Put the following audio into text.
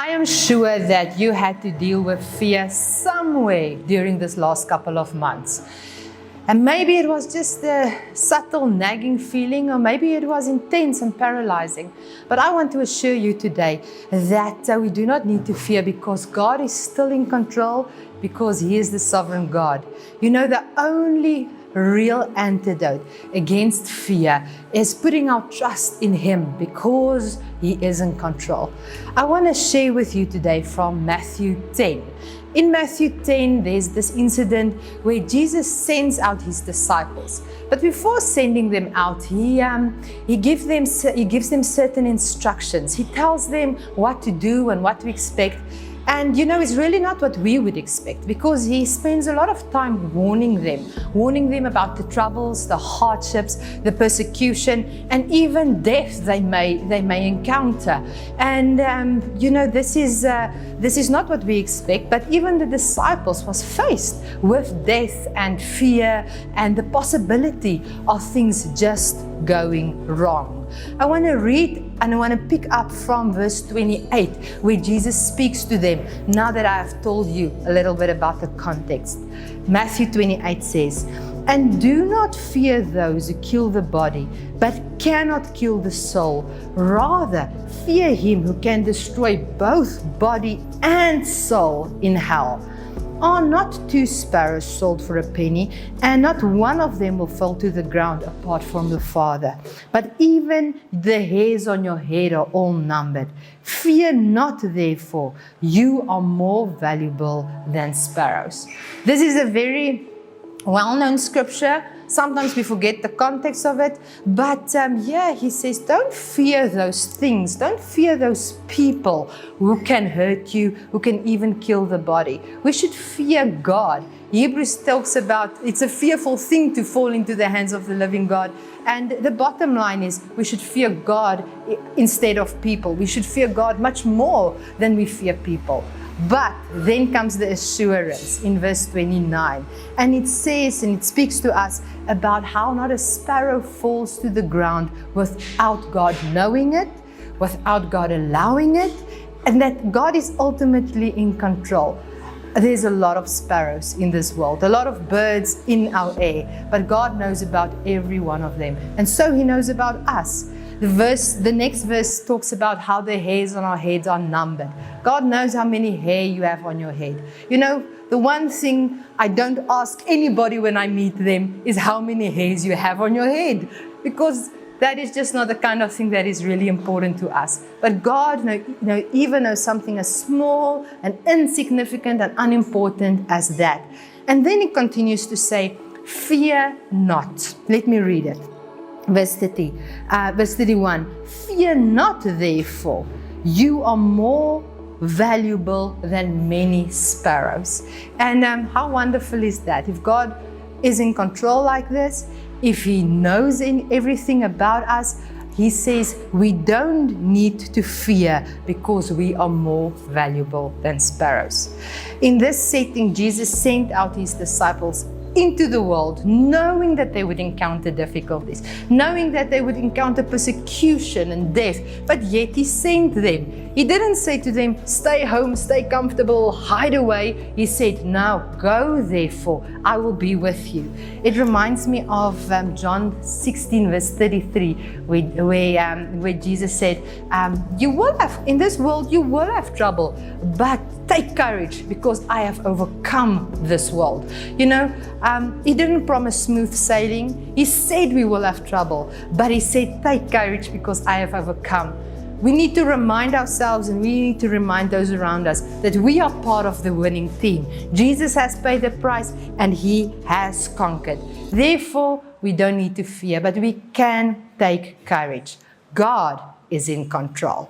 I am sure that you had to deal with fear somewhere during this last couple of months. And maybe it was just a subtle nagging feeling, or maybe it was intense and paralyzing. But I want to assure you today that we do not need to fear, because God is still in control, because He is the sovereign God. You know, the only real antidote against fear is putting our trust in Him, because He is in control. I want to share with you today from Matthew 10. In Matthew 10, there's this incident where Jesus sends out His disciples. But before sending them out, He gives them certain instructions. He tells them what to do and what to expect. And you know, it's really not what we would expect, because He spends a lot of time warning them about the troubles, the hardships, the persecution, and even death they may encounter. And you know, this is not what we expect. But even the disciples was faced with death and fear and the possibility of things just going wrong. I want to read and I want to pick up from verse 28, where Jesus speaks to them, now that I have told you a little bit about the context. Matthew 28 says, "And do not fear those who kill the body, but cannot kill the soul. Rather, fear Him who can destroy both body and soul in hell. Are not 2 sparrows sold for a penny, and not one of them will fall to the ground apart from the Father? But even the hairs on your head are all numbered. Fear not, therefore, you are more valuable than sparrows." This is a very well-known scripture. Sometimes we forget the context of it. But He says, don't fear those things. Don't fear those people who can hurt you, who can even kill the body. We should fear God. Hebrews talks about it's a fearful thing to fall into the hands of the living God. And the bottom line is we should fear God instead of people. We should fear God much more than we fear people. But then comes the assurance in verse 29. And it says, and it speaks to us about how not a sparrow falls to the ground without God knowing it, without God allowing it, and that God is ultimately in control. There's a lot of sparrows in this world, a lot of birds in our air, but God knows about every one of them. And so He knows about us. The next verse talks about how the hairs on our heads are numbered. God knows how many hair you have on your head. You know, the one thing I don't ask anybody when I meet them is how many hairs you have on your head, because that is just not the kind of thing that is really important to us. But God even knows something as small and insignificant and unimportant as that. And then He continues to say, "Fear not." Let me read it. Verse 31, "Fear not, therefore, you are more valuable than many sparrows." And how wonderful is that? If God is in control like this, if He knows everything about us, He says we don't need to fear, because we are more valuable than sparrows. In this setting, Jesus sent out His disciples into the world, knowing that they would encounter difficulties, knowing that they would encounter persecution and death, but yet He sent them. He didn't say to them, "Stay home, stay comfortable, hide away." He said, "Now go, therefore, I will be with you." It reminds me of John 16 verse 33, where Jesus said, "You will have, in this world you will have trouble, but take courage, because I have overcome this world." You know, He didn't promise smooth sailing. He said we will have trouble, but He said, "Take courage, because I have overcome." We need to remind ourselves, and we need to remind those around us, that we are part of the winning team. Jesus has paid the price and He has conquered. Therefore, we don't need to fear, but we can take courage. God is in control.